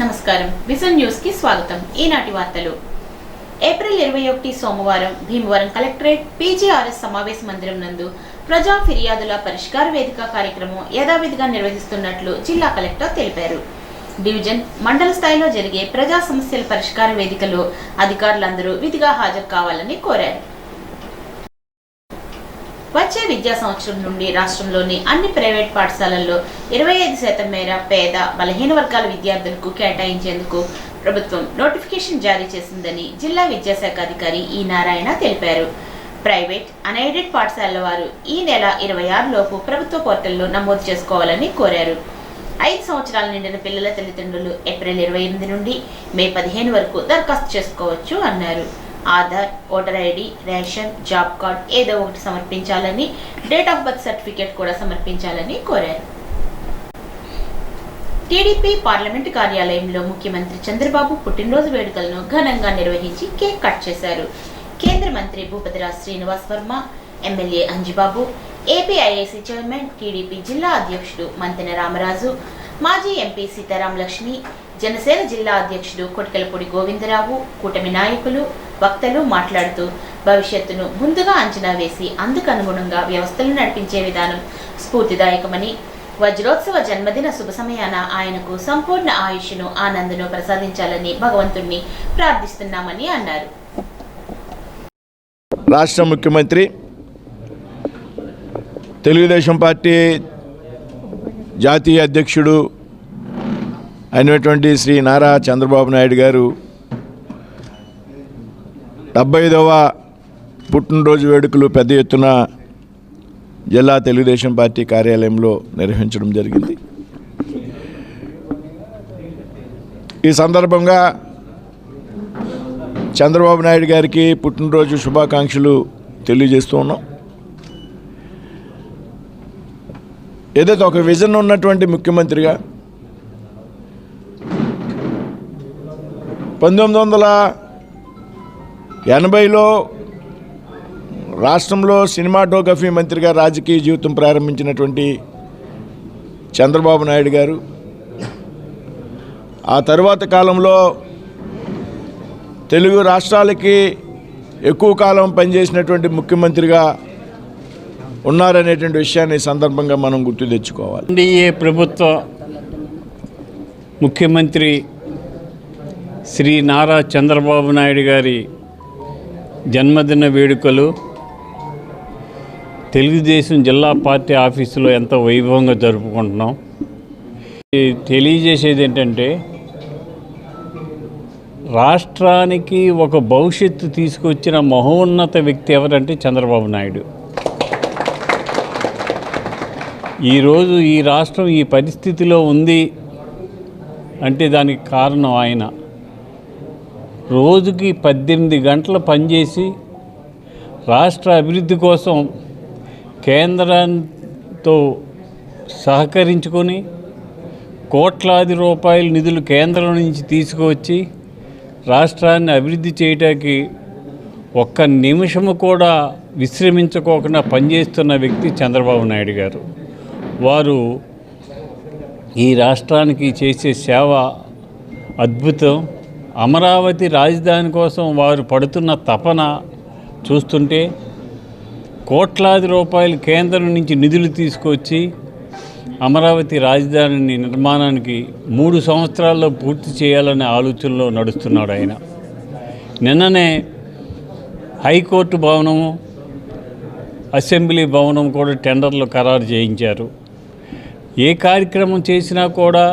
నమస్కారం vision news కి స్వాగతం। ఈనాటి వార్తలు। ఏప్రిల్ 21 సోమవారం భీమవరం కలెక్టరేట్ పీజీఆర్ఎస్ సమావేశ మందిరం నందు ప్రజా ఫిర్యాదుల పరిష్కార వేదిక కార్యక్రమం యథావిధిగా నిర్వహిస్తున్నట్లు జిల్లా కలెక్టర్ తెలిపారు। డివిజన్ మండల స్థాయిలో జరిగే ప్రజా సమస్యల పరిష్కార వేదికలో అధికారులందరూ విధిగా హాజరు కావాలని కోరారు। వచ్చే విద్యా సంవత్సరం నుండి రాష్ట్రంలోని అన్ని ప్రైవేట్ పాఠశాలల్లో 25% మేర పేద బలహీన వర్గాల విద్యార్థులకు కేటాయించేందుకు ప్రభుత్వం నోటిఫికేషన్ జారీ చేసిందని జిల్లా విద్యాశాఖ అధికారి ఈ నారాయణ తెలిపారు। ప్రైవేట్ అన్ఎయిడెడ్ పాఠశాలల వారు ఈ నెల 26 లోపు ప్రభుత్వ పోర్టల్లో నమోదు చేసుకోవాలని కోరారు। 5 సంవత్సరాల నిండిన పిల్లల తల్లిదండ్రులు ఏప్రిల్ 28 నుండి మే 15 వరకు దరఖాస్తు చేసుకోవచ్చు అన్నారు। Aadhaar, voter ID, ration, job card ఏదో ఒకటి సమర్పించాలని, డేట్ ఆఫ్ బర్త్ సర్టిఫికేట్ కూడా సమర్పించాలని కోరారు। టీడీపీ పార్లమెంట్ కార్యాలయంలో ముఖ్యమంత్రి చంద్రబాబు పుట్టినరోజు వేడుకలను ఘనంగా నిర్వహించి కేక్ కట్ చేశారు। కేంద్ర మంత్రి Bhupathiraj Srinivas Varma, MLA Anjibabu, APIIC chairman, TDP జిల్లా అధ్యక్షుడు మంతెన రామరాజు, మాజీ ఎంపీ సీతారాం లక్ష్మి, జనసేన జిల్లా అధ్యక్షుడు కొటికలపూడి గోవిందరావు, కూటమి నాయకులు, వక్తలు మాట్లాడుతూ భవిష్యత్తును ముందుగా అంచనా వేసి అందుకు అనుగుణంగా వ్యవస్థలు నడిపించే విధానం స్ఫూర్తిదాయకమని, వజ్రోత్సవ జన్మదిన శుభ సమయాన ఆయనకు సంపూర్ణ ఆయుష్ను ఆనందను ప్రసాదించాలని భగవంతుణ్ణి ప్రార్థిస్తున్నామని అన్నారు। రాష్ట్ర ముఖ్యమంత్రి తెలుగుదేశం పార్టీ జాతీయ అధ్యక్షుడు అయినటువంటి శ్రీ నారా చంద్రబాబు నాయుడు గారు 75వ పుట్టినరోజు వేడుకలు పెద్ద ఎత్తున జిల్లా తెలుగుదేశం పార్టీ కార్యాలయంలో నిర్వహించడం జరిగింది। ఈ సందర్భంగా చంద్రబాబు నాయుడు గారికి పుట్టినరోజు శుభాకాంక్షలు తెలియజేస్తూ ఉన్నాం। ఏదైతే ఒక విజన్ ఉన్నటువంటి ముఖ్యమంత్రిగా 1980లో రాష్ట్రంలో సినిమాటోగ్రఫీ మంత్రిగా రాజకీయ జీవితం ప్రారంభించినటువంటి చంద్రబాబు నాయుడు గారు ఆ తరువాత కాలంలో తెలుగు రాష్ట్రాలకి ఎక్కువ కాలం పనిచేసినటువంటి ముఖ్యమంత్రిగా ఉన్నారనేటువంటి విషయాన్ని సందర్భంగా మనం గుర్తు తెచ్చుకోవాలి। ఎన్డీఏ ప్రభుత్వ ముఖ్యమంత్రి శ్రీ నారా చంద్రబాబు నాయుడు గారి జన్మదిన వేడుకలు తెలుగుదేశం జిల్లా పార్టీ ఆఫీసులో ఎంతో వైభవంగా జరుపుకుంటున్నాం। తెలియజేసేది ఏంటంటే రాష్ట్రానికి ఒక భవిష్యత్తు తీసుకొచ్చిన మహోన్నత వ్యక్తి ఎవరంటే చంద్రబాబు నాయుడు। ఈరోజు ఈ రాష్ట్రం ఈ పరిస్థితిలో ఉంది అంటే దానికి కారణం ఆయన రోజుకి 18 గంటలు పనిచేసి రాష్ట్ర అభివృద్ధి కోసం కేంద్రంతో సహకరించుకొని కోట్లాది రూపాయల నిధులు కేంద్రం నుంచి తీసుకువచ్చి రాష్ట్రాన్ని అభివృద్ధి చేయడానికి ఒక్క నిమిషము కూడా విశ్రమించుకోకుండా పనిచేస్తున్న వ్యక్తి చంద్రబాబు నాయుడు గారు। వారు ఈ రాష్ట్రానికి చేసే సేవ అద్భుతం। అమరావతి రాజధాని కోసం వారు పడుతున్న తపన చూస్తుంటే కోట్లాది రూపాయలు కేంద్రం నుంచి నిధులు తీసుకొచ్చి అమరావతి రాజధాని నిర్మాణానికి 3 సంవత్సరాల్లో పూర్తి చేయాలనే ఆలోచనలో నడుస్తున్నాడు ఆయన। నిన్ననే హైకోర్టు భవనము, అసెంబ్లీ భవనం కూడా టెండర్లు ఖరారు చేయించారు। ఏ కార్యక్రమం చేసినా కూడా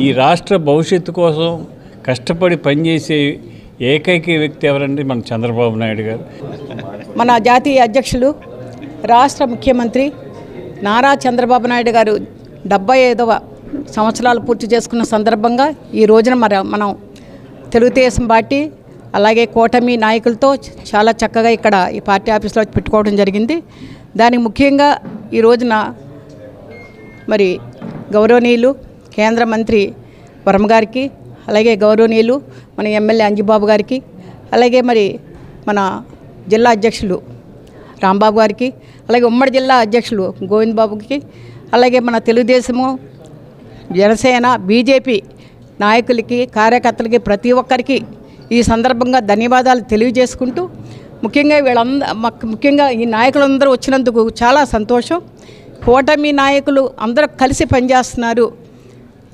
ఈ రాష్ట్ర భవిష్యత్తు కోసం కష్టపడి పనిచేసే ఏకైక వ్యక్తి ఎవరంటే మన చంద్రబాబు నాయుడు గారు। మన జాతీయ అధ్యక్షులు రాష్ట్ర ముఖ్యమంత్రి నారా చంద్రబాబు నాయుడు గారు 75వ సంవత్సరాలు పూర్తి చేసుకున్న సందర్భంగా ఈ రోజున మనం తెలుగుదేశం పార్టీ అలాగే కూటమి నాయకులతో చాలా చక్కగా ఇక్కడ ఈ పార్టీ ఆఫీస్లో పెట్టుకోవడం జరిగింది। దానికి ముఖ్యంగా ఈ రోజున మరి గౌరవనీయులు కేంద్ర మంత్రి వర్మ గారికి, అలాగే గౌరవనీయులు మన ఎమ్మెల్యే అంజిబాబు గారికి, అలాగే మరి మన జిల్లా అధ్యక్షులు రాంబాబు గారికి, అలాగే ఉమ్మడి జిల్లా అధ్యక్షులు గోవింద్ బాబుకి, అలాగే మన తెలుగుదేశము, జనసేన, బీజేపీ నాయకులకి, కార్యకర్తలకి, ప్రతి ఒక్కరికి ఈ సందర్భంగా ధన్యవాదాలు తెలియజేసుకుంటూ ముఖ్యంగా ఈ నాయకులందరూ వచ్చినందుకు చాలా సంతోషం. కూటమి నాయకులు అందరూ కలిసి పనిచేస్తున్నారు,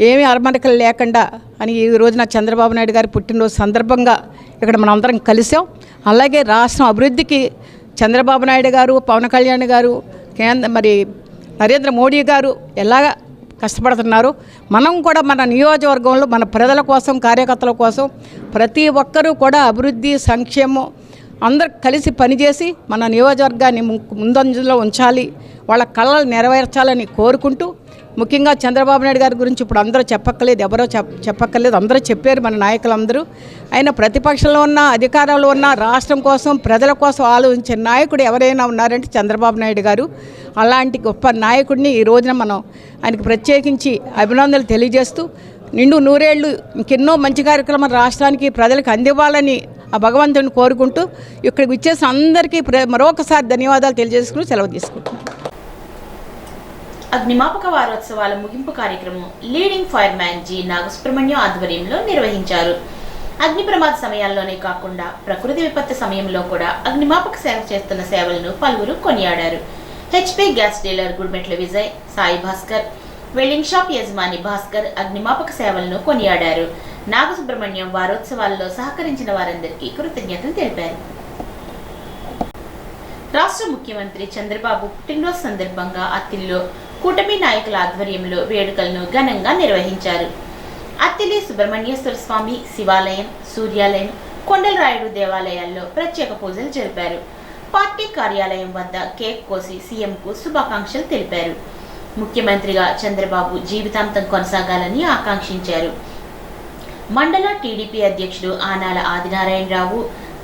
ఏమీ అరమరికలు లేకుండా అని ఈ రోజున చంద్రబాబు నాయుడు గారి పుట్టినరోజు సందర్భంగా ఇక్కడ మనం అందరం కలిసాం. అలాగే రాష్ట్రం అభివృద్ధికి చంద్రబాబు నాయుడు గారు, పవన్ కళ్యాణ్ గారు, నరేంద్ర మోడీ గారు ఎలాగ కష్టపడుతున్నారు, మనం కూడా మన నియోజకవర్గంలో మన ప్రజల కోసం, కార్యకర్తల కోసం ప్రతి ఒక్కరూ కూడా అభివృద్ధి, సంక్షేమం అందరూ కలిసి పనిచేసి మన నియోజకవర్గాన్ని ముందంజలో ఉంచాలి, వాళ్ళ కళలు నెరవేర్చాలని కోరుకుంటూ, ముఖ్యంగా చంద్రబాబు నాయుడు గారి గురించి ఇప్పుడు అందరూ చెప్పక్కర్లేదు, ఎవరో చెప్పక్కర్లేదు, అందరూ చెప్పారు మన నాయకులందరూ. ఆయన ప్రతిపక్షంలో ఉన్న, అధికారంలో ఉన్న, రాష్ట్రం కోసం, ప్రజల కోసం ఆలోచించే నాయకుడు ఎవరైనా ఉన్నారంటే చంద్రబాబు నాయుడు గారు. అలాంటి గొప్ప నాయకుడిని ఈ రోజున మనం ఆయనకు ప్రత్యేకించి అభినందనలు తెలియజేస్తూ, నిండు నూరేళ్లు ఇంకెన్నో మంచి కార్యక్రమాలు రాష్ట్రానికి, ప్రజలకు అందివ్వాలని ఆ భగవంతుని కోరుకుంటూ ఇక్కడికి విచ్చేసిన అందరికీ మరొకసారి ధన్యవాదాలు తెలియజేసుకుని సెలవు తీసుకుంటున్నాను. అగ్నిమాపక వారోత్సవాల ముగింపు కార్యక్రమం leading fire man G Nagasubrahmanyam ఆధ్వర్యంలో నిర్వహించారు. అగ్ని ప్రమాద సమయాల్లోనే కాకుండా ప్రకృతి విపత్తు సమయంలో కూడా అగ్నిమాపక సేవ చేస్తున్న సేవలను పలువురు కొనియాడారు. HP gas dealer Gudimetla Vijay, Sai Bhaskar, welding shop యజమాని భాస్కర్ అగ్నిమాపక సేవలను కొనియాడారు. నాగసుబ్రహ్మణ్యం వారోత్సవాల్లో సహకరించిన వారందరికీ కృతజ్ఞతలు తెలిపారు. రాష్ట్ర ముఖ్యమంత్రి చంద్రబాబు పుట్టినరోజు సందర్భంగా అత్తిలిలో కూటమి నాయకుల ఆధ్వర్యంలో వేడుకలను ఘనంగా నిర్వహించారు. అత్తిలి సుబ్రహ్మణ్యేశ్వర స్వామి శివాలయం, సూర్యాలయం, కొండలరాయుడు దేవాలయాల్లో ప్రత్యేక పూజలు జరిపారు. పార్టీ కార్యాలయం వద్ద కేక్ కోసి సీఎంకు శుభాకాంక్షలు తెలిపారు. ముఖ్యమంత్రిగా చంద్రబాబు జీవితాంతం కొనసాగాలని ఆకాంక్షించారు. మండల టీడీపీ అధ్యక్షుడు ఆనాల ఆదినారాయణరావు,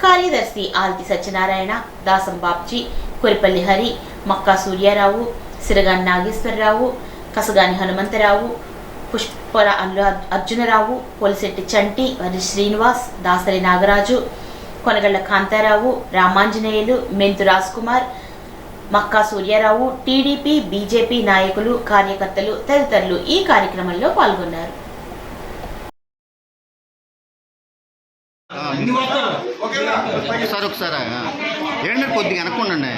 కార్యదర్శి ఆల్తి సత్యనారాయణ, దాసం బాబ్జీ, కొరిపల్లి హరి, మక్కా సూర్యారావు, సిరగాని నాగేశ్వరరావు, కసగాని హనుమంతరావు, పుష్పల అర్జునరావు, పోలిశెట్టి చంటి, వరి శ్రీనివాస్, దాసరి నాగరాజు, కొనగళ్ల కాంతారావు, రామాంజనేయులు, మెంతు రాజ్ కుమార్, మక్కా సూర్యారావు, టీడీపీ, బీజేపీ నాయకులు, కార్యకర్తలు తదితరులు ఈ కార్యక్రమంలో పాల్గొన్నారు. ఒకసారి ఏంటంటే కొద్దిగా వెనక్కుండండి.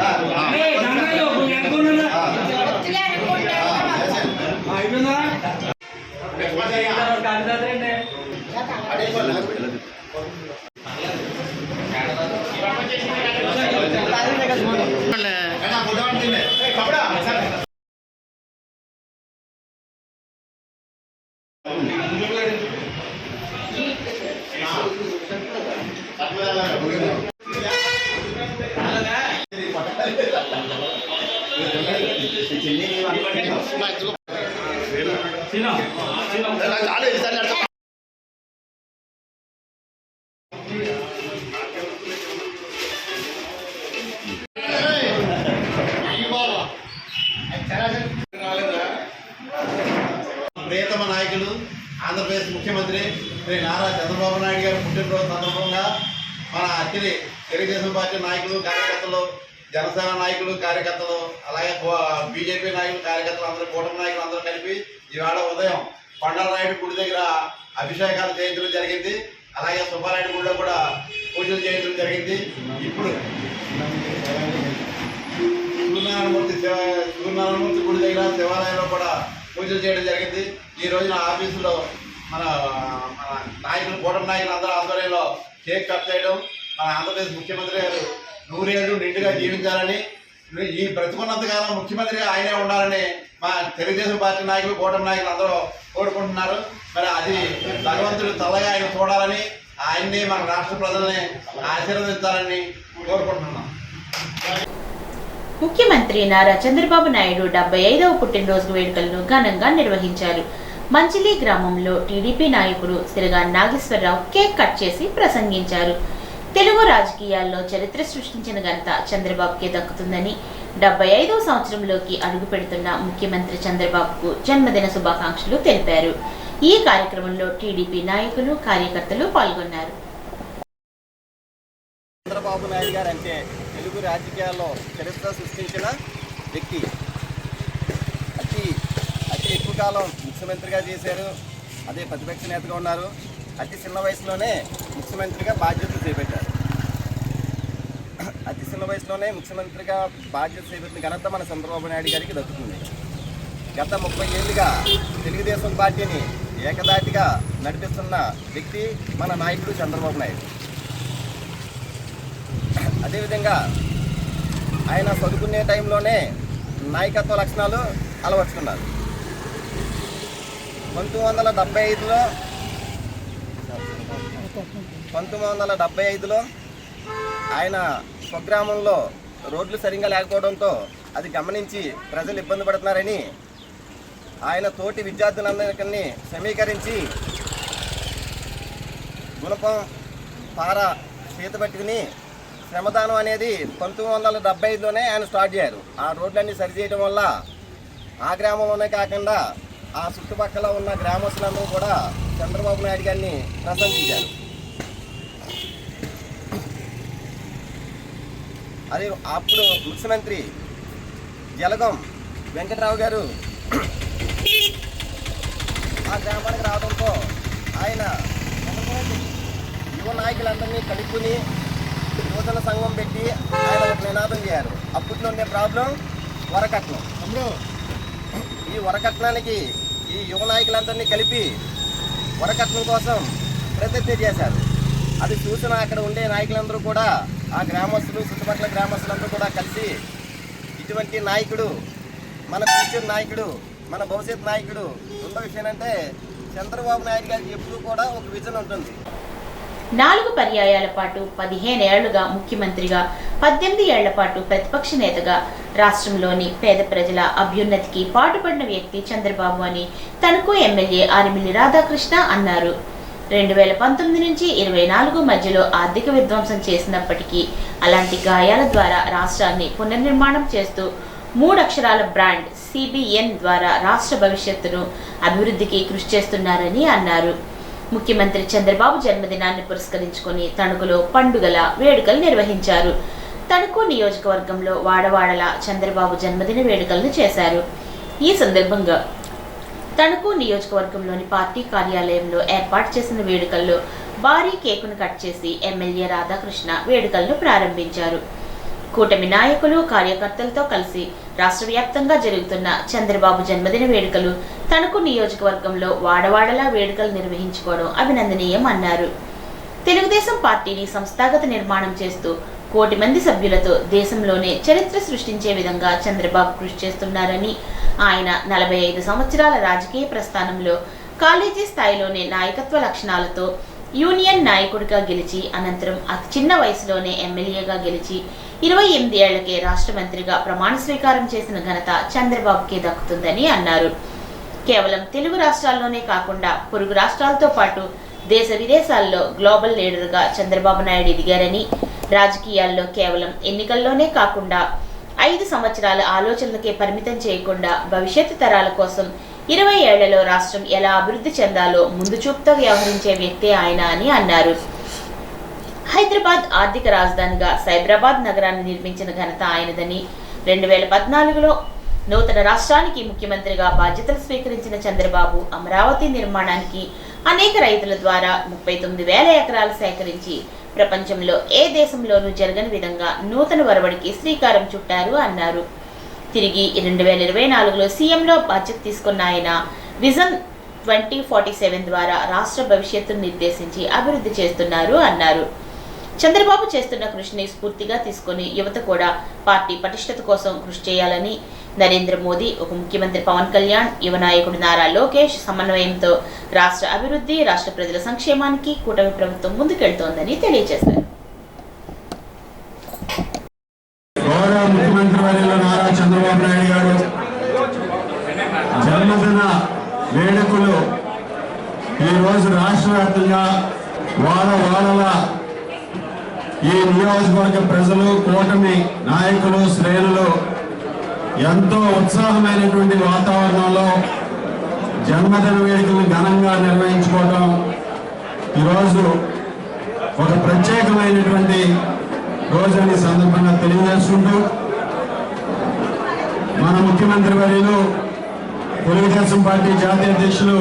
ప్రియతమ నాయకులు ఆంధ్రప్రదేశ్ ముఖ్యమంత్రి శ్రీ నారా చంద్రబాబు నాయుడు గారి పుట్టినరోజు సందర్భంగా మన అత్తిలి తెలుగుదేశం పార్టీ నాయకులు, కార్యకర్తలు, జనసేన నాయకులు, కార్యకర్తలు, అలాగే బీజేపీ నాయకులు, కార్యకర్తలు అందరూ, కూటమి నాయకులు అందరూ కలిపి ఇవాళ ఉదయం కొండలరాయుడు గుడి దగ్గర అభిషేకాలు చేయించడం జరిగింది. అలాగే సుబ్బారాయుడు గుడిలో కూడా పూజలు చేయించడం జరిగింది. ఇప్పుడు సూర్యనారాయణమూర్తి గుడి దగ్గర శివాలయంలో కూడా పూజలు చేయడం జరిగింది. ఈ రోజున ఆఫీసులో మన నాయకులు, కూటమి నాయకులు అందరూ ఆధ్వర్యంలో కేక్ కట్ చేయడం, మన ఆంధ్రప్రదేశ్ ముఖ్యమంత్రి గారు 100 ఏళ్ళు నిండుగా జీవించాలని, ఈ బ్రతికున్నంతకాలం ముఖ్యమంత్రిగా ఆయనే ఉండాలని మా తెలుగుదేశం పార్టీ నాయకులు, కూటమి నాయకులు అందరూ కోరుకుంటున్నారు. మరి అది భగవంతుడు చల్లగా ఆయన చూడాలని, ఆయన్ని మన రాష్ట్ర ప్రజల్ని ఆశీర్వదించాలని కోరుకుంటున్నాం. ముఖ్యమంత్రి నారా చంద్రబాబు నాయుడు 75వ పుట్టినరోజు వేడుకలను ఘనంగా నిర్వహించారు. మంచిలి గ్రామంలో టీడీపీ నాయకుడు సిరగాని నాగేశ్వరరావు కేక్ కట్ చేసి ప్రసంగించారు. తెలుగు రాజకీయాల్లో చరిత్ర సృష్టించిన ఘనత చంద్రబాబుకే దక్కుతుందని, 75వ సంవత్సరంలోకి అడుగు పెడుతున్న ముఖ్యమంత్రి చంద్రబాబుకు జన్మదిన శుభాకాంక్షలు తెలిపారు. ఈ కార్యక్రమంలో టీడీపీ నాయకులు, కార్యకర్తలు పాల్గొన్నారు. చంద్రబాబు నాయుడు గారు అంటే తెలుగు రాజకీయాల్లో చరిత్ర సృష్టించిన వ్యక్తి. అతి ఎక్కువ కాలం ముఖ్యమంత్రిగా చేశారు. అదే ప్రతిపక్ష నేతగా ఉన్నారు. అతి చిన్న వయసులోనే ముఖ్యమంత్రిగా బాధ్యతలు చేపట్టారు. అతి చిన్న వయసులోనే ముఖ్యమంత్రిగా బాధ్యత చేపట్టిన ఘనత మన చంద్రబాబు నాయుడు గారికి దక్కుతుంది. గత 30 ఏళ్ళుగా తెలుగుదేశం పార్టీని ఏకదాటిగా నడిపిస్తున్న వ్యక్తి మన నాయకుడు చంద్రబాబు నాయుడు. అదేవిధంగా ఆయన చదువుకునే టైంలోనే నాయకత్వ లక్షణాలు అలవర్చుకున్నారు. 1975లో ఆయన స్వగ్రామంలో రోడ్లు సరిగ్గా లేకపోవడంతో అది గమనించి ప్రజలు ఇబ్బంది పడుతున్నారని ఆయన తోటి విద్యార్థులందరికీ సమీకరించి గుణపం పార చేత పట్టుకుని శ్రమదానం అనేది 1975లోనే ఆయన స్టార్ట్ చేశారు. ఆ రోడ్లన్నీ సరిచేయడం వల్ల ఆ గ్రామంలోనే కాకుండా ఆ చుట్టుపక్కల ఉన్న గ్రామస్తులందరూ కూడా చంద్రబాబు నాయుడు గారిని ప్రశంసించారు. అది అప్పుడు ముఖ్యమంత్రి జలగం వెంకటరావు గారు ఆ గ్రామానికి రావడంతో ఆయన యువ నాయకులందరినీ కలుపుకుని యువజన సంఘం పెట్టి ఆయన ఒక నినాదం చేశారు. అప్పట్లో ఉండే ప్రాబ్లం వరకట్నం. ఈ వరకట్నానికి ఈ యువ నాయకులందరినీ కలిపి వరకట్నం కోసం ప్రతిజ్ఞ చేశారు. అది చూసిన అక్కడ ఉండే నాయకులందరూ కూడా ఆ గ్రామస్తులు చుట్టుపక్కల గ్రామస్తులందరూ కూడా కలిసి ఇటువంటి నాయకుడు మన ఫ్యూచర్ నాయకుడు, మన భవిష్యత్ నాయకుడు. రెండో విషయం అంటే చంద్రబాబు నాయుడు గారికి ఎప్పుడూ కూడా ఒక విజన్ ఉంటుంది. 4 పర్యాయాల పాటు 15 ఏళ్లుగా ముఖ్యమంత్రిగా, 18 ఏళ్ల పాటు ప్రతిపక్ష నేతగా రాష్ట్రంలోని పేద ప్రజల అభ్యున్నతికి పాటుపడిన వ్యక్తి చంద్రబాబు అని తణుకు ఎమ్మెల్యే ఆరిమిల్లి రాధాకృష్ణ అన్నారు. 2019 నుంచి 24 మధ్యలో ఆర్థిక విధ్వంసం చేసినప్పటికీ అలాంటి గాయాల ద్వారా రాష్ట్రాన్ని పునర్నిర్మాణం చేస్తూ 3 అక్షరాల బ్రాండ్ CBN ద్వారా రాష్ట్ర భవిష్యత్తును అభివృద్ధికి కృషి చేస్తున్నారని అన్నారు. ముఖ్యమంత్రి చంద్రబాబు జన్మదినాన్ని పురస్కరించుకొని తణుకులో పండుగల వేడుకలు నిర్వహించారు. తణుకు నియోజకవర్గంలో వాడవాడల చంద్రబాబు జన్మదిన వేడుకలను చేశారు. ఈ సందర్భంగా తణుకు నియోజకవర్గంలోని పార్టీ కార్యాలయంలో ఏర్పాటు చేసిన వేడుకల్లో భారీ కేకును కట్ చేసి ఎమ్మెల్యే రాధాకృష్ణ వేడుకలను ప్రారంభించారు. కూటమి నాయకులు, కార్యకర్తలతో కలిసి రాష్ట్ర వ్యాప్తంగా జరుగుతున్న చంద్రబాబు జన్మదిన వేడుకలు తణుకు నియోజకవర్గంలో వాడవాడలా వేడుకలు నిర్వహించుకోవడం అభినందనీయం అన్నారు. తెలుగుదేశం పార్టీని సంస్థాగత నిర్మాణం చేస్తూ 1 కోటి మంది సభ్యులతో దేశంలోనే చరిత్ర సృష్టించే విధంగా చంద్రబాబు కృషి చేస్తున్నారని, ఆయన 45 సంవత్సరాల రాజకీయ ప్రస్థానంలో కాలేజీ స్థాయిలోనే నాయకత్వ లక్షణాలతో యూనియన్ నాయకుడిగా గెలిచి అనంతరం అతి చిన్న వయసులోనే ఎమ్మెల్యేగా గెలిచి 28 ఏళ్లకే రాష్ట్ర మంత్రిగా ప్రమాణ స్వీకారం చేసిన ఘనత చంద్రబాబుకే దక్కుతుందని అన్నారు. కేవలం తెలుగు రాష్ట్రాల్లోనే కాకుండా పొరుగు రాష్ట్రాలతో పాటు దేశ విదేశాల్లో గ్లోబల్ లీడర్గా చంద్రబాబు నాయుడు ఎదిగారని, రాజకీయాల్లో కేవలం ఎన్నికల్లోనే కాకుండా 5 సంవత్సరాల ఆలోచనలకే పరిమితం చేయకుండా భవిష్యత్తు తరాల కోసం 20 ఏళ్లలో రాష్ట్రం ఎలా అభివృద్ధి చెందాలో ముందు చూపుతో వ్యవహరించే వ్యక్తే ఆయన అని అన్నారు. హైదరాబాద్ ఆర్థిక రాజధానిగా సైబరాబాద్ నగరాన్ని నిర్మించిన ఘనత ఆయనదని, 2014లో నూతన రాష్ట్రానికి ముఖ్యమంత్రిగా బాధ్యతలు స్వీకరించిన చంద్రబాబు అమరావతి నిర్మాణానికి అనేక రైతుల ద్వారా 39,000 ఎకరాలు సేకరించి ప్రపంచంలో ఏ దేశంలోనూ జరగని విధంగా నూతన ఒరవడికి శ్రీకారం చుట్టారు అన్నారు. తిరిగి 2024లో సీఎంలో బాధ్యత తీసుకున్న ఆయన విజన్ 2047 ద్వారా రాష్ట్ర భవిష్యత్తును నిర్దేశించి అభివృద్ధి చేస్తున్నారు అన్నారు. చంద్రబాబు చేస్తున్న కృషిని స్ఫూర్తిగా తీసుకుని యువత కూడా పార్టీ పటిష్టత కోసం కృషి చేయాలని, నరేంద్ర మోదీ, ఉప ముఖ్యమంత్రి పవన్ కళ్యాణ్, యువ నాయకుడు నారా లోకేష్ సమన్వయంతో రాష్ట్ర అభివృద్ధి, రాష్ట్ర ప్రజల సంక్షేమానికి కూటమి ప్రభుత్వం ముందుకెళ్తోందని తెలియజేశారు. గౌరవ ముఖ్యమంత్రి వర్యులు నారా చంద్రబాబు నాయుడు గారు జన్మదిన వేడుకలు ఈరోజు రాష్ట్ర వ్యాప్తంగా వాడల ఈ నియోజకవర్గ ప్రజలు, కూటమి నాయకులు, శ్రేణులు ఎంతో ఉత్సాహమైనటువంటి వాతావరణంలో జన్మదిన వేడుకలను ఘనంగా నిర్వహించుకోవడం ఈరోజు ఒక ప్రత్యేకమైనటువంటి రోజుని సందర్భంగా తెలియజేస్తుంటూ, మన ముఖ్యమంత్రి వర్యులు తెలుగుదేశం పార్టీ జాతీయ అధ్యక్షులు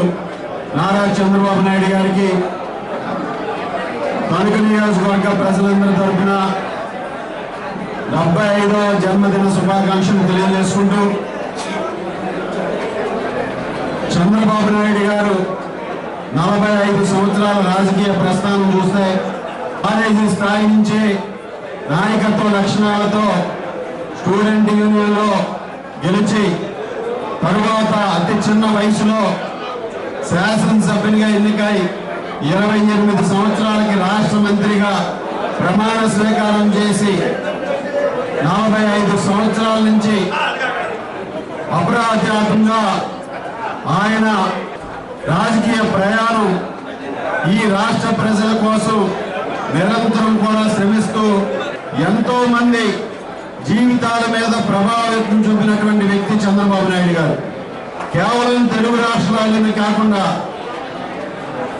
నారా చంద్రబాబు నాయుడు గారికి తణుకు నియోజకవర్గ ప్రజలందరి తరఫున 75వ జన్మదిన శుభాకాంక్షలు తెలియజేసుకుంటూ, చంద్రబాబు నాయుడు గారు 45 సంవత్సరాల రాజకీయ ప్రస్థానం చూస్తే కాలేజీ స్థాయి నుంచి నాయకత్వ లక్షణాలతో స్టూడెంట్ యూనియన్లో గెలిచి తరువాత అతి చిన్న వయసులో శాసనసభ్యునిగా ఎన్నికై 28 సంవత్సరాలకి రాష్ట్ర మంత్రిగా ప్రమాణ స్వీకారం చేసి 45 సంవత్సరాల నుంచి అప్రఖ్యాతంగా ఆయన రాజకీయ ప్రయాణం ఈ రాష్ట్ర ప్రజల కోసం నిరంతరం కూడా శ్రమిస్తూ ఎంతో మంది జీవితాల మీద ప్రభావితం చూపినటువంటి వ్యక్తి చంద్రబాబు నాయుడు గారు. కేవలం తెలుగు రాష్ట్రాలని కాకుండా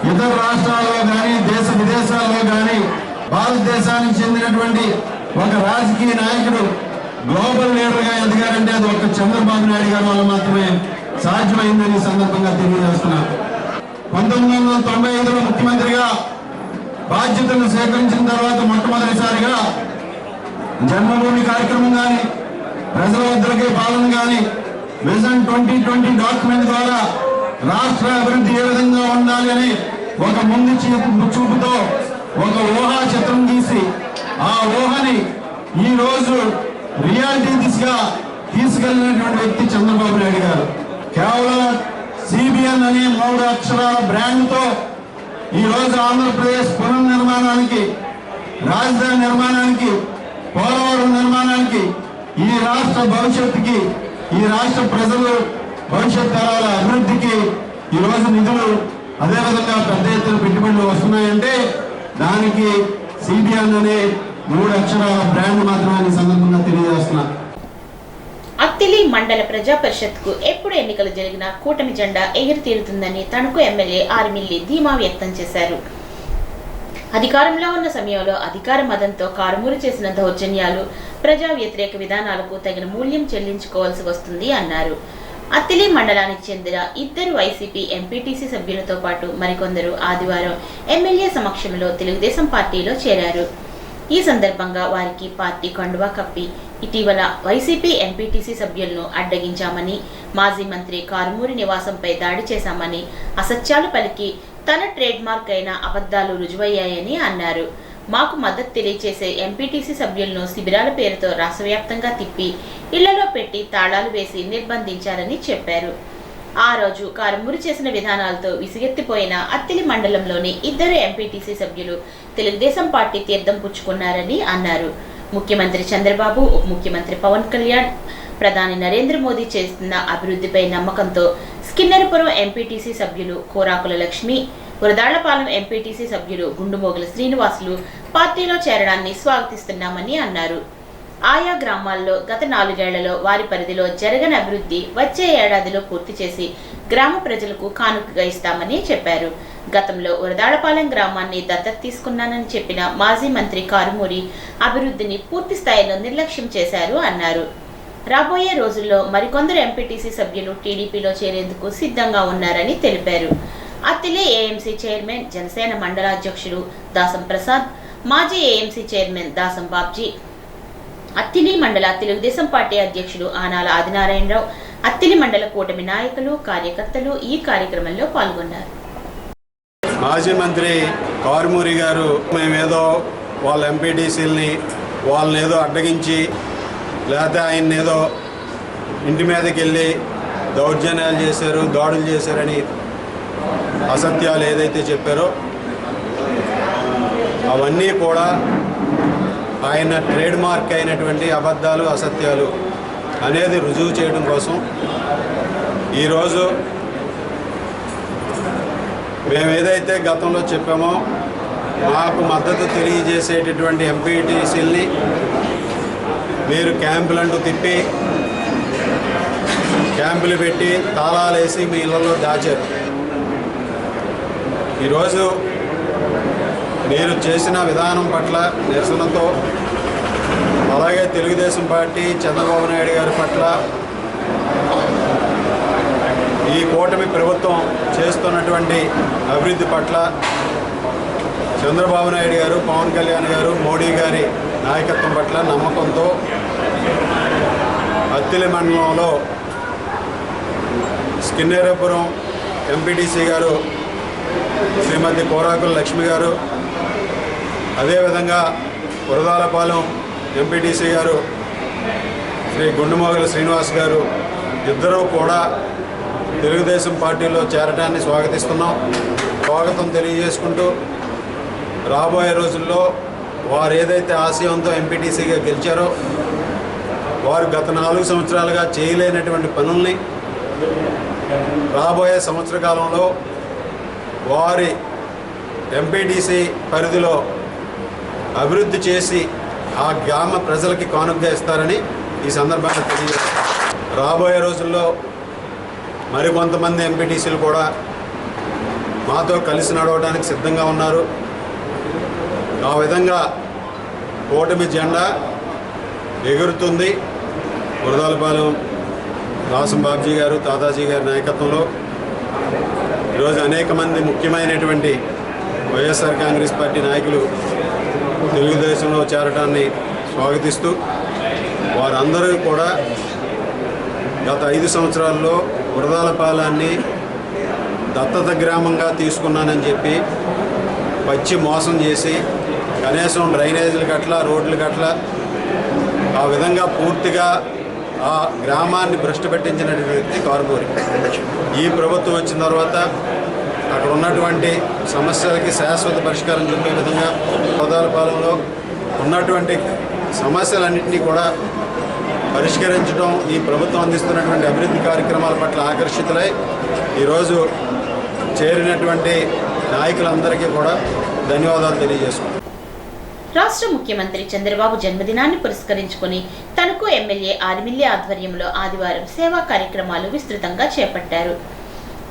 ఇతర రాష్ట్రాల్లో కానీ దేశ విదేశాల్లో కానీ భారతదేశానికి చెందినటువంటి ఒక రాజకీయ నాయకుడు గ్లోబల్ లీడర్గా ఎదిగారంటే అది ఒక చంద్రబాబు నాయుడు గారి వల్ల మాత్రమే సాధ్యమైందని సందర్భంగా తెలియజేస్తున్నారు. 1995లో ముఖ్యమంత్రిగా బాధ్యతలు స్వీకరించిన తర్వాత మొట్టమొదటిసారిగా జన్మభూమి కార్యక్రమం కానీ, ప్రజల వద్దకే పాలన కానీ, విజన్ 2020 డాక్యుమెంట్ ద్వారా రాష్ట్ర అభివృద్ధి ఏ విధంగా ఉండాలి అని ఒక ముందు చూపుతో ఒక ఊహా చిత్రం గీసి ఆ ఊహని ఈ రోజు రియాలిటీ దిశగా తీసుకెళ్లినటువంటి వ్యక్తి చంద్రబాబు నాయుడు గారు. కేవలం సిబిఎన్ అనే 3 అక్షరాల బ్రాండ్తో ఈ రోజు ఆంధ్రప్రదేశ్ పునర్నిర్మాణానికి, రాజధాని నిర్మాణానికి, పోలవరం నిర్మాణానికి, ఈ రాష్ట్ర భవిష్యత్తుకి, ఈ రాష్ట్ర ప్రజలు భవిష్యత్ తరాల అభివృద్ధికి ఈరోజు నిధులు అదేవిధంగా పెద్ద ఎత్తున పెట్టుబడులు వస్తున్నాయంటే దానికి సిబిఎన్ అనే 3 అక్షరాల బ్రాండ్ మాత్రమే ఈ సందర్భంగా తెలియజేస్తున్నా. అత్తిలి మండల ప్రజా పరిషత్కు ఎప్పుడు ఎన్నికలు జరిగినా కూటమి జెండా ఎగిరి తీరుతుందని తణుకు ఎమ్మెల్యే ఆర్మిల్లి ధీమా వ్యక్తం చేశారు. అధికారంలో ఉన్న సమయంలో అధికార మదంతో కారుమూరు చేసిన దౌర్జన్యాలు, ప్రజా వ్యతిరేక విధానాలకు తగిన మూల్యం చెల్లించుకోవాల్సి వస్తుంది అన్నారు. అత్తిలి మండలానికి చెందిన 2 వైసీపీ ఎంపీటీసీ సభ్యులతో పాటు మరికొందరు ఆదివారం ఎమ్మెల్యే సమక్షంలో తెలుగుదేశం పార్టీలో చేరారు. ఈ సందర్భంగా వారికి పార్టీ కండువా కప్పి ఇటీవల వైసీపీ ఎంపీటీసీ సభ్యులను అడ్డగించామని, మాజీ మంత్రి కారుమూరి నివాసంపై దాడి చేశామని, అసత్యాలు పలికి తన ట్రేడ్ మార్క్ అయిన అబద్ధాలు రుజువయ్యాయని అన్నారు. మాకు మద్దతు తెలియచేసే ఎంపీటీసీ సభ్యులను శిబిరాల పేరుతో రాష్ట్రవ్యాప్తంగా తిప్పి ఇళ్లలో పెట్టి తాళాలు వేసి నిర్బంధించారని చెప్పారు. ఆ రోజు కారుమూరి చేసిన విధానాలతో విసిగెత్తిపోయిన అత్తిలి మండలంలోని 2 ఎంపీటీసీ సభ్యులు తెలుగుదేశం పార్టీ తీర్థం పుచ్చుకున్నారని అన్నారు. ముఖ్యమంత్రి చంద్రబాబు, ఉప ముఖ్యమంత్రి పవన్ కళ్యాణ్, ప్రధాని నరేంద్ర మోదీ చేస్తున్న అభివృద్ధిపై నమ్మకంతో స్కిన్నెరపురం ఎంపీటీసీ సభ్యులు కోరాకుల లక్ష్మి, ఉరదాళ్లపాలెం ఎంపీటీసీ సభ్యులు గుండుమోగుల శ్రీనివాసులు పార్టీలో చేరడాన్ని స్వాగతిస్తున్నామని అన్నారు. ఆయా గ్రామాల్లో గత 4 ఏళ్లలో వారి పరిధిలో జరగని అభివృద్ధి వచ్చే ఏడాదిలో పూర్తి చేసి గ్రామ ప్రజలకు కానుకగా ఇస్తామని చెప్పారు. గతంలో ఉరదాళ్లపాలెం గ్రామాన్ని దత్తత తీసుకున్నానని చెప్పిన మాజీ మంత్రి కారుమూరి అభివృద్ధిని పూర్తి స్థాయిలో నిర్లక్ష్యం చేశారు అన్నారు. రాబోయే రోజుల్లో మరికొందరు ఎంపీటీసీ సభ్యులు టీడీపీలో చేరేందుకు సిద్ధంగా ఉన్నారని తెలిపారు. అత్తిలి ఏఎంసీ చైర్మన్, జనసేన మండల అధ్యక్షుడు దాసం ప్రసాద్, మాజీ ఏఎంసీ చైర్మన్ దాసం బాబ్జీ, అత్తిలి మండల తెలుగుదేశం పార్టీ అధ్యక్షుడు ఆనాల ఆదినారాయణరావు, అత్తిలి మండల కూటమి నాయకులు, కార్యకర్తలు ఈ కార్యక్రమంలో పాల్గొన్నారు. మాజీ మంత్రి కారుమూరి గారు మేమేదో వాళ్ళ ఎంపీటీసీలని వాళ్ళనేదో అడ్డగించి లేకపోతే ఆయన ఏదో ఇంటి మీదకి వెళ్ళి దౌర్జన్యాలు చేశారు, దాడులు చేశారని అసత్యాలు ఏదైతే చెప్పారో అవన్నీ కూడా ఆయన ట్రేడ్ మార్క్ అయినటువంటి అబద్ధాలు, అసత్యాలు అనేది రుజువు చేయడం కోసం ఈరోజు మేము ఏదైతే గతంలో చెప్పామో మాకు మద్దతు తెలియజేసేటటువంటి ఎంపీటీసీల్ని మీరు క్యాంపులంటూ తిప్పి క్యాంపులు పెట్టి తాళాలు వేసి మీ ఇళ్లలో దాచారు. ఈరోజు మీరు చేసిన విధానం పట్ల నిరసనతో అలాగే తెలుగుదేశం పార్టీ చంద్రబాబు నాయుడు గారి పట్ల ఈ కూటమి ప్రభుత్వం చేస్తున్నటువంటి అభివృద్ధి పట్ల చంద్రబాబు నాయుడు గారు, పవన్ కళ్యాణ్ గారు, మోడీ గారి నాయకత్వం పట్ల నమ్మకంతో అత్తిలి మండలంలో స్కిన్నేరపురం ఎంపీటీసీ గారు శ్రీమతి కోరాకుల లక్ష్మి గారు, అదేవిధంగా కురదాలపాలెం ఎంపీటీసీ గారు శ్రీ గుండుమోగల శ్రీనివాస్ గారు ఇద్దరూ కూడా తెలుగుదేశం పార్టీలో చేరటాన్ని స్వాగతిస్తున్నాం. స్వాగతం తెలియజేసుకుంటూ రాబోయే రోజుల్లో వారు ఏదైతే ఆశయంతో ఎంపీటీసీగా గెలిచారో వారు గత 4 సంవత్సరాలుగా చేయలేనటువంటి పనుల్ని రాబోయే సంవత్సర కాలంలో వారి ఎంపీటీసీ పరిధిలో అభివృద్ధి చేసి ఆ గ్రామ ప్రజలకి కానుకగా ఇస్తారని ఈ సందర్భంగా తెలియజేస్తారు. రాబోయే రోజుల్లో మరికొంతమంది ఎంపీటీసీలు కూడా మాతో కలిసి నడవడానికి సిద్ధంగా ఉన్నారు. ఆ విధంగా కూటమి జెండా ఎగురుతుంది. కురదాలపాలెం రాసం బాబ్జీ గారు, తాతాజీ గారి నాయకత్వంలో ఈరోజు అనేక మంది ముఖ్యమైనటువంటి వైఎస్ఆర్ కాంగ్రెస్ పార్టీ నాయకులు తెలుగుదేశంలో చేరటాన్ని స్వాగతిస్తూ వారందరూ కూడా గత 5 సంవత్సరాల్లో కురదాలపాలెన్ని దత్తత గ్రామంగా తీసుకున్నానని చెప్పి పచ్చి మోసం చేసి కనీసం డ్రైనేజీలు గట్ల, రోడ్లు గట్ల ఆ విధంగా పూర్తిగా ఆ గ్రామాన్ని భ్రష్టు పెట్టించినటువంటి వ్యక్తి కారుమూరి. ఈ ప్రభుత్వం వచ్చిన తర్వాత అక్కడ ఉన్నటువంటి సమస్యలకి శాశ్వత పరిష్కారం చూపే విధంగా కురదాలపాలెంలో ఉన్నటువంటి సమస్యలన్నింటినీ కూడా పరిష్కరించడం, ఈ ప్రభుత్వం అందిస్తున్నటువంటి అభివృద్ధి కార్యక్రమాల పట్ల ఆకర్షితులై ఈరోజు చేరినటువంటి నాయకులందరికీ కూడా ధన్యవాదాలు తెలియజేసుకుంటాం. రాష్ట్ర ముఖ్యమంత్రి చంద్రబాబు జన్మదినాన్ని పురస్కరించుకుని తణుకు ఎమ్మెల్యే ఆర్మిల్లి ఆధ్వర్యంలో ఆదివారం సేవా కార్యక్రమాలు విస్తృతంగా చేపట్టారు.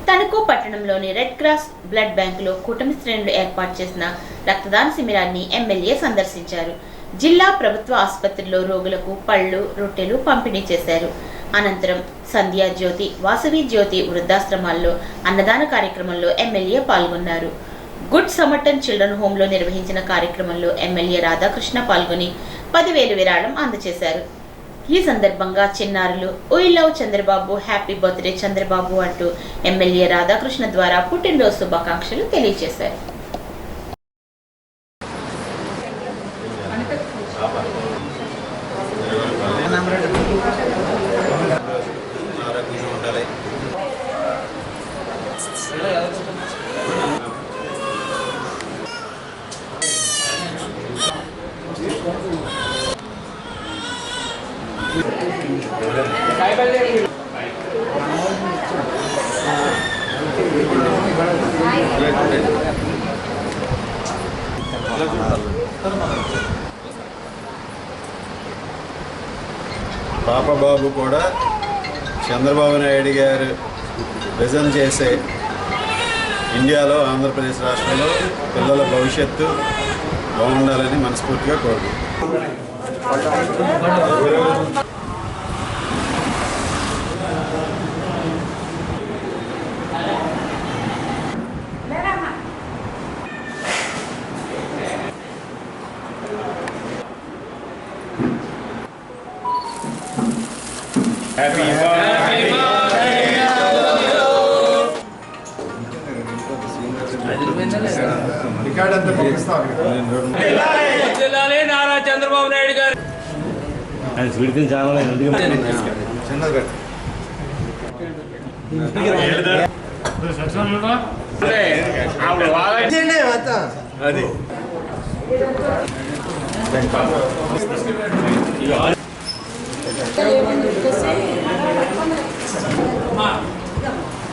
తణుకు పట్టణంలోని రెడ్ క్రాస్ బ్లడ్ బ్యాంకులో కూటమి శ్రేణులు ఏర్పాటు చేసిన రక్తదాన శిబిరాన్ని ఎమ్మెల్యే సందర్శించారు. జిల్లా ప్రభుత్వ ఆసుపత్రిలో రోగులకు పళ్లు, రొట్టెలు పంపిణీ చేశారు. అనంతరం సంధ్యా జ్యోతి, వాసవి జ్యోతి వృద్ధాశ్రమాల్లో అన్నదాన కార్యక్రమంలో ఎమ్మెల్యే పాల్గొన్నారు. గుడ్ సమర్టన్ చిల్డ్రన్ హోంలో నిర్వహించిన కార్యక్రమంలో ఎమ్మెల్యే రాధాకృష్ణ పాల్గొని 10,000 విరాళం అందజేశారు. ఈ సందర్భంగా చిన్నారులు "I love Chandrababu, happy birthday Chandrababu" అంటూ ఎమ్మెల్యే రాధాకృష్ణ ద్వారా పుట్టినరోజు శుభాకాంక్షలు తెలియజేశారు. పాపబాబు కూడా చంద్రబాబు నాయుడు గారు విజన్ చేసే ఇండియాలో, ఆంధ్రప్రదేశ్ రాష్ట్రంలో పిల్లల భవిష్యత్తు బాగుండాలని మనస్ఫూర్తిగా కోరుకుంటున్నాను. నారా చంద్రబాబు నాయుడు గారు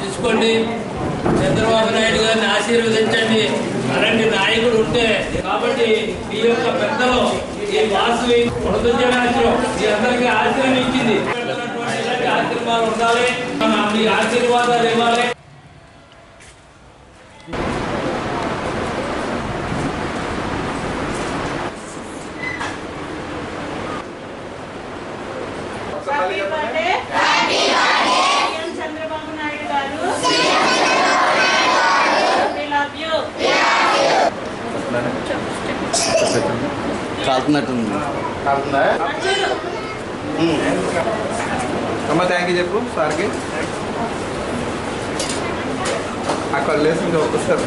తీసుకోండి. చంద్రబాబు నాయుడు గారిని ఆశీర్వదించండి. అలాంటి నాయకుడు ఉంటే కాబట్టి ఈ యొక్క పెద్దలు ఈ వాసవి వృద్ధుజనాశ్రమం మీ అందరికీ ఆశ్రమం ఇచ్చింది. ఇలాంటి ఆశీర్వాదాలు ఉండాలి, మీ ఆశీర్వాదాలు ఇవ్వాలి. చంద్రబాబు నాయుడు గారు కాలుతున్నట్టుంది. కాలుతుందా? అమ్మ థ్యాంక్ యూ చెప్పు సార్కి. అక్కడ లేసింది ఒక్కసారి.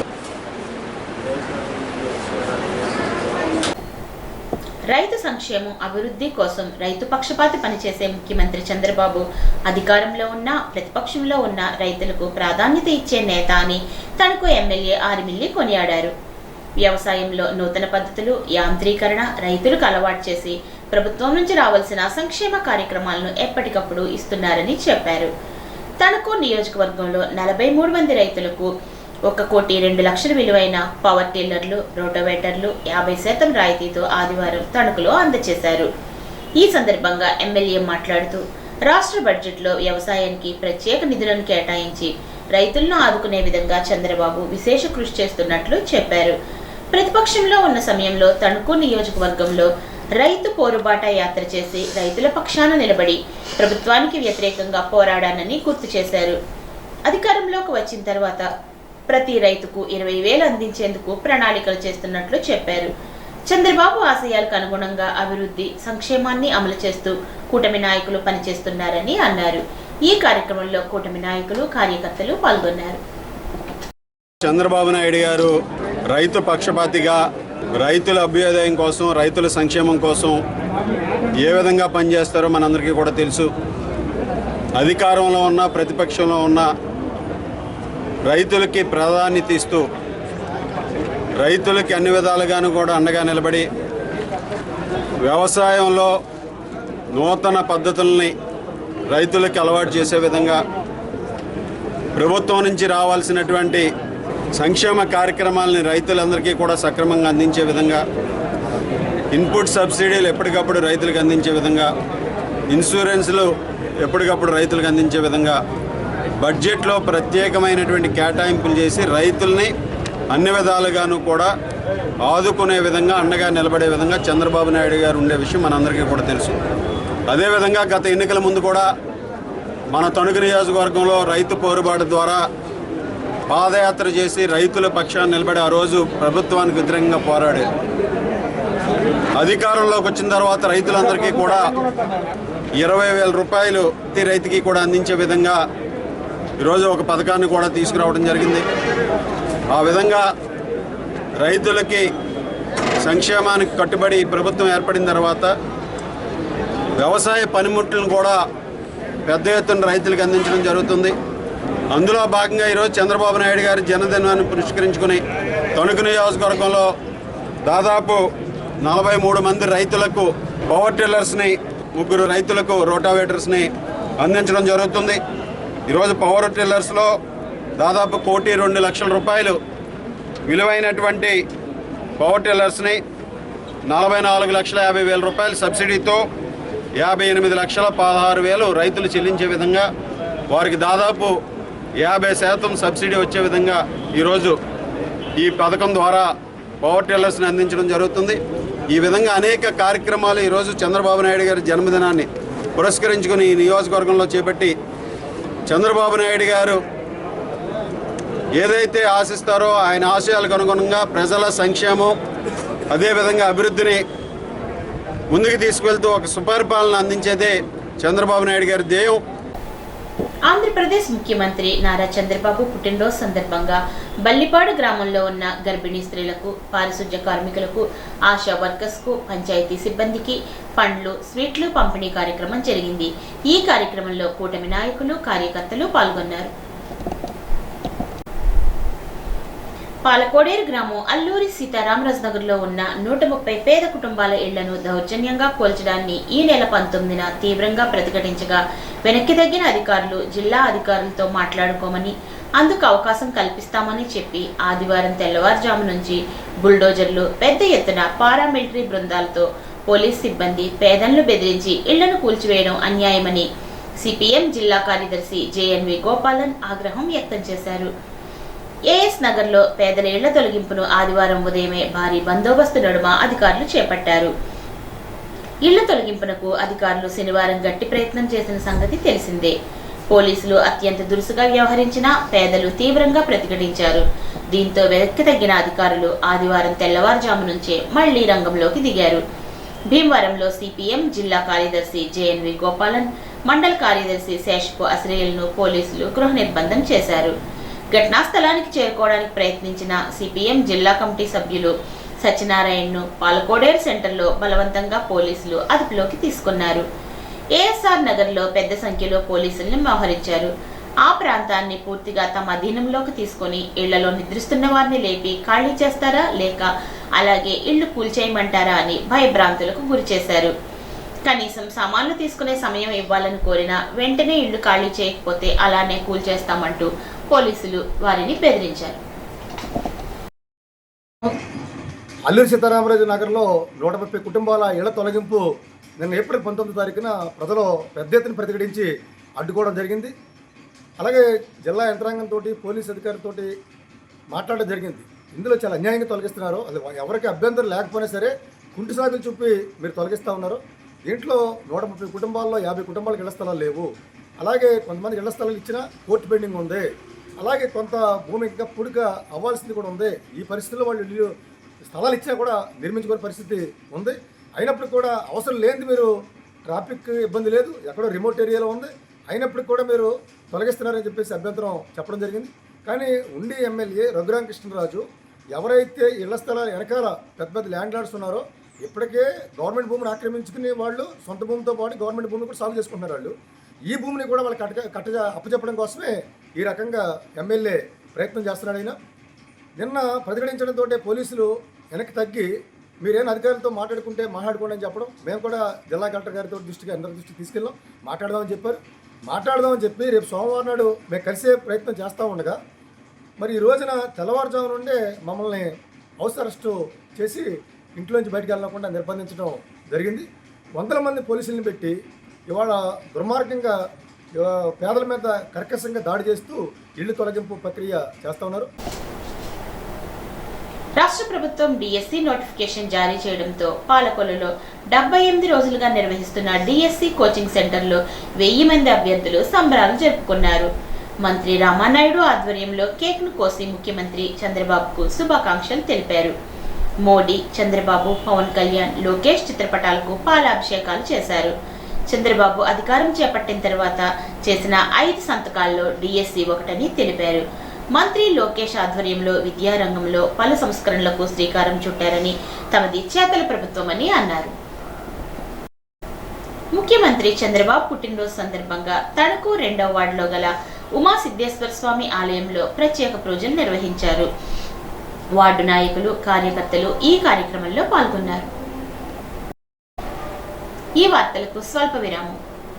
రైతు సంక్షేమం అభివృద్ధి కోసం రైతు పక్షపాతి పనిచేసే ముఖ్యమంత్రి చంద్రబాబు అధికారంలో ఉన్న ప్రతిపక్షంలో ఉన్న రైతులకు ప్రాధాన్యత ఇచ్చే నేత అని తనకు ఎమ్మెల్యే ఆర్మిల్లి కొనియాడారు. వ్యవసాయంలో నూతన పద్ధతులు, యాంత్రీకరణ రైతులకు అలవాటు చేసి ప్రభుత్వం నుంచి రావాల్సిన సంక్షేమ కార్యక్రమాలను ఎప్పటికప్పుడు ఇస్తున్నారని చెప్పారు. తనకు నియోజకవర్గంలో 43 మంది రైతులకు 1,02,00,000 విలువైన పవర్ టిల్లర్లు, రోటోవేటర్లు 50% రాయితీతో ఆదివారం తణుకులో అందజేశారు. ఈ సందర్భంగా ఎమ్మెల్యే మాట్లాడుతూ రాష్ట్ర బడ్జెట్లో వ్యవసాయానికి ప్రత్యేక నిధులను కేటాయించి రైతులను ఆదుకునే విధంగా చంద్రబాబు విశేష కృషి చేస్తున్నట్లు చెప్పారు. ప్రతిపక్షంలో ఉన్న సమయంలో తణుకు నియోజకవర్గంలో రైతు పోరుబాట యాత్ర చేసి రైతుల పక్షాన నిలబడి ప్రభుత్వానికి వ్యతిరేకంగా పోరాడానని గుర్తు చేశారు. అధికారంలోకి వచ్చిన తర్వాత ప్రతి రైతుకు 20,000 అందించేందుకు ప్రణాళికలు చేస్తున్నట్లు చెప్పారు. చంద్రబాబు ఆశయాలకు అనుగుణంగా అభివృద్ధి సంక్షేమాన్ని అమలు చేస్తూ కూటమి నాయకులు పనిచేస్తున్నారని అన్నారు. ఈ కార్యక్రమంలో కూటమి నాయకులు, కార్యకర్తలు పాల్గొన్నారు. చంద్రబాబు నాయుడు గారు రైతు పక్షపాతిగా రైతుల అభ్యుదయం కోసం, రైతుల సంక్షేమం కోసం ఏ విధంగా పనిచేస్తారో మనందరికీ కూడా తెలుసు. అధికారంలో ఉన్న, ప్రతిపక్షంలో ఉన్న రైతులకి ప్రాధాన్యత ఇస్తూ రైతులకి అన్ని విధాలుగాను కూడా అండగా నిలబడి వ్యవసాయంలో నూతన పద్ధతుల్ని రైతులకి అలవాటు చేసే విధంగా ప్రభుత్వం నుంచి రావాల్సినటువంటి సంక్షేమ కార్యక్రమాలని రైతులందరికీ కూడా సక్రమంగా అందించే విధంగా, ఇన్పుట్ సబ్సిడీలు ఎప్పటికప్పుడు రైతులకు అందించే విధంగా, ఇన్సూరెన్స్లు ఎప్పటికప్పుడు రైతులకు అందించే విధంగా బడ్జెట్లో ప్రత్యేకమైనటువంటి కేటాయింపులు చేసి రైతుల్ని అన్ని విధాలుగాను కూడా ఆదుకునే విధంగా, అండగా నిలబడే విధంగా చంద్రబాబు నాయుడు గారు ఉండే విషయం మనందరికీ కూడా తెలుసు. అదేవిధంగా గత ఎన్నికల ముందు కూడా మన తణుకు నియోజకవర్గంలో రైతు పోరుబాటు ద్వారా పాదయాత్ర చేసి రైతుల పక్షాన్ని నిలబడి ఆ రోజు ప్రభుత్వానికి వ్యతిరేకంగా పోరాడారు. అధికారంలోకి వచ్చిన తర్వాత రైతులందరికీ కూడా 20,000 రూపాయలు ప్రతి రైతుకి కూడా అందించే విధంగా ఈరోజు ఒక పథకాన్ని కూడా తీసుకురావడం జరిగింది. ఆ విధంగా రైతులకి సంక్షేమానికి కట్టుబడి ప్రభుత్వం ఏర్పడిన తర్వాత వ్యవసాయ పనిముట్లను కూడా పెద్ద ఎత్తున రైతులకు అందించడం జరుగుతుంది. అందులో భాగంగా ఈరోజు చంద్రబాబు నాయుడు గారి జన్మదినాన్ని పురస్కరించుకుని తణుకు నియోజకవర్గంలో దాదాపు 43 మంది రైతులకు పవర్ టిల్లర్స్ని, 3 రైతులకు రోటావేటర్స్ని అందించడం జరుగుతుంది. ఈరోజు పవర్ టిల్లర్స్లో దాదాపు 1,02,00,000 రూపాయలు విలువైనటువంటి పవర్ టిల్లర్స్ని 44,50,000 రూపాయల సబ్సిడీతో 58,16,000 రైతులు చెల్లించే విధంగా, వారికి దాదాపు 50% సబ్సిడీ వచ్చే విధంగా ఈరోజు ఈ పథకం ద్వారా పవర్ టిల్లర్స్ని అందించడం జరుగుతుంది. ఈ విధంగా అనేక కార్యక్రమాలు ఈరోజు చంద్రబాబు నాయుడు గారి జన్మదినాన్ని పురస్కరించుకుని ఈ నియోజకవర్గంలో చేపట్టి చంద్రబాబు నాయుడు గారు ఏదైతే ఆశిస్తారో ఆయన ఆశయాలకు అనుగుణంగా ప్రజల సంక్షేమం, అదేవిధంగా అభివృద్ధిని ముందుకు తీసుకువెళ్తూ ఒక సుపరిపాలన అందించేదే చంద్రబాబు నాయుడు గారి ధ్యేయం. ఆంధ్రప్రదేశ్ ముఖ్యమంత్రి నారా చంద్రబాబు పుట్టినరోజు సందర్భంగా బల్లిపాడు గ్రామంలో ఉన్న గర్భిణీ స్త్రీలకు, పారిశుధ్య కార్మికులకు, ఆశా వర్కర్స్కు, పంచాయతీ సిబ్బందికి పండ్లు, స్వీట్లు పంపిణీ కార్యక్రమం జరిగింది. ఈ కార్యక్రమంలో కూటమి నాయకులు, కార్యకర్తలు పాల్గొన్నారు. పాలకోడేరు గ్రామం అల్లూరి సీతారామరాజు నగర్లో ఉన్న 130 పేద కుటుంబాల ఇళ్లను దౌర్జన్యంగా కూల్చడాన్ని ఈ నెల 19న తీవ్రంగా ప్రతిఘటించగా వెనక్కి తగ్గిన అధికారులు జిల్లా అధికారులతో మాట్లాడుకోమని, అందుకు అవకాశం కల్పిస్తామని చెప్పి ఆదివారం తెల్లవారుజాము నుంచి బుల్డోజర్లు, పెద్ద ఎత్తున పారామిలిటరీ బృందాలతో పోలీస్ సిబ్బంది పేదలను బెదిరించి ఇళ్లను కూల్చివేయడం అన్యాయమని సిపిఎం జిల్లా కార్యదర్శి జేఎన్వి గోపాలన్ ఆగ్రహం వ్యక్తం చేశారు. ఏఎస్ నగర్లో పేదల ఇళ్ల తొలగింపును ఆదివారం ఉదయమే భారీ బందోబస్తు నడుమ అధికారులు చేపట్టారు. ఇళ్ల తొలగింపునకు అధికారులు శనివారం గట్టి ప్రయత్నం చేసిన సంగతి తెలిసిందే. పోలీసులు అత్యంత దురుసుగా వ్యవహరించినా పేదలు తీవ్రంగా ప్రతిఘటించారు. దీంతో వెనక్కి తగ్గిన అధికారులు ఆదివారం తెల్లవారుజాము నుంచే మళ్లీ రంగంలోకి దిగారు. భీమవరంలో సిపిఎం జిల్లా కార్యదర్శి జేఎన్వి గోపాలన్, మండల కార్యదర్శి శేషపు అశ్రేయులను పోలీసులు గృహ నిర్బంధం చేశారు. ఘటనా స్థలానికి చేరుకోవడానికి ప్రయత్నించిన సిపిఎం జిల్లా కమిటీ సభ్యులు సత్యనారాయణను పాలకోడేరు సెంటర్లో బలవంతంగా పోలీసులు అదుపులోకి తీసుకున్నారు. ఏఎస్ఆర్ నగర్లో పెద్ద సంఖ్యలో పోలీసుల్ని మోహరించారు. ఆ ప్రాంతాన్ని పూర్తిగా తమ అధీనంలోకి తీసుకుని ఇళ్లలో నిద్రిస్తున్న వారిని లేపి ఖాళీ చేస్తారా లేక అలాగే ఇళ్లు కూల్చేయమంటారా అని భయభ్రాంతులకు గురిచేశారు. కనీసం సామాన్లు తీసుకునే సమయం ఇవ్వాలని కోరినా వెంటనే ఇళ్లు ఖాళీ చేయకపోతే అలానే కూల్చేస్తామంటూ పోలీసులు వారిని బెదిరించారు. అల్లూరి సీతారామరాజు నగర్లో 130 కుటుంబాల ఇళ్ల తొలగింపు నిన్న ఏప్రిల్ 19వ తారీఖున ప్రజలు పెద్ద ఎత్తున ప్రతిఘటించి అడ్డుకోవడం జరిగింది. అలాగే జిల్లా యంత్రాంగంతో పోలీసు అధికారులతో మాట్లాడడం జరిగింది. ఇందులో చాలా అన్యాయంగా తొలగిస్తున్నారు. అది ఎవరికి అభ్యంతరం లేకపోయినా సరే కుంటి సాగులు చూపి మీరు తొలగిస్తూ ఉన్నారు. దీంట్లో 130 కుటుంబాల్లో 50 కుటుంబాలకు ఇళ్ల స్థలాలు లేవు. అలాగే కొంతమంది ఇళ్ల స్థలాలు ఇచ్చినా కోర్టు పెండింగ్ ఉంది. అలాగే కొంత భూమి ఇంకా పుడిగా అవ్వాల్సింది కూడా ఉంది. ఈ పరిస్థితుల్లో వాళ్ళు ఇల్లు స్థలాలు ఇచ్చినా కూడా నిర్మించుకునే పరిస్థితి ఉంది. అయినప్పటికీ కూడా అవసరం లేనిది మీరు ట్రాఫిక్ ఇబ్బంది లేదు, ఎక్కడో రిమోట్ ఏరియాలో ఉంది, అయినప్పటికీ కూడా మీరు తొలగిస్తున్నారని చెప్పేసి అభ్యంతరం చెప్పడం జరిగింది. కానీ ఉండి ఎమ్మెల్యే రఘురామకృష్ణరాజు ఎవరైతే ఇళ్ల స్థలాలు వెనకాల పెద్ద పెద్ద ల్యాండ్ లార్డ్స్ ఉన్నారో ఇప్పటికే గవర్నమెంట్ భూమిని ఆక్రమించుకుని వాళ్ళు సొంత భూమితో పాటు గవర్నమెంట్ భూమిని కూడా సాగు చేసుకుంటున్నారు. వాళ్ళు ఈ భూమిని కూడా వాళ్ళు అప్పచెప్పడం కోసమే ఈ రకంగా ఎమ్మెల్యే ప్రయత్నం చేస్తున్నాడు. ఆయన నిన్న ప్రతిఘటించడంతో పోలీసులు వెనక్కి తగ్గి మీరేం అధికారులతో మాట్లాడుకోండి అని చెప్పడం, మేము కూడా జిల్లా కలెక్టర్ గారితో అందరి దృష్టికి తీసుకెళ్ళాం, మాట్లాడదామని చెప్పారు. మాట్లాడదామని చెప్పి రేపు సోమవారం నాడు మేము కలిసే ప్రయత్నం చేస్తూ ఉండగా మరి ఈ రోజున తెల్లవారుజాము నుండే మమ్మల్ని హౌస్ అరెస్టు చేసి ఇంట్లోంచి బయటకు వెళ్ళకుండా నిర్బంధించడం జరిగింది. వందల మంది పోలీసులను పెట్టి ఇవాళ దుర్మార్గంగా పేదల మీద కర్కశంగా దాడి చేస్తూ ఇళ్లు తొలగింపు ప్రక్రియ చేస్తూ ఉన్నారు. రాష్ట్ర ప్రభుత్వం డిఎస్సి నోటిఫికేషన్ జారీ చేయడంతో పాలకొల్లులో 78 రోజులుగా నిర్వహిస్తున్న డిఎస్సి కోచింగ్ సెంటర్లో 1000 మంది అభ్యర్థులు సంబరాలు జరుపుకున్నారు. మంత్రి రామానాయుడు ఆధ్వర్యంలో కేక్ను కోసి ముఖ్యమంత్రి చంద్రబాబుకు శుభాకాంక్షలు తెలిపారు. మోడీ, చంద్రబాబు, పవన్ కళ్యాణ్, లోకేష్ చిత్రపటాలకు పాలాభిషేకాలు చేశారు. చంద్రబాబు అధికారం చేపట్టిన తర్వాత చేసిన 5 సంతకాల్లో డిఎస్సి ఒకటని తెలిపారు. మంత్రి లోకేష్ ఆధ్వర్యంలో విద్యారంగంలో పలు సంస్కరణలకు శ్రీకారం చుట్టారని, తమది చేతల ప్రభుత్వమని అన్నారు. ముఖ్యమంత్రి చంద్రబాబు పుట్టినరోజు సందర్భంగా తణుకు 2వ వార్డులో గల ఉమా సిద్ధేశ్వర స్వామి ఆలయంలో ప్రత్యేక పూజలు నిర్వహించారు. వార్డు నాయకులు, కార్యకర్తలు ఈ కార్యక్రమంలో పాల్గొన్నారు. ఈ వార్తలకు స్వల్ప విరామం.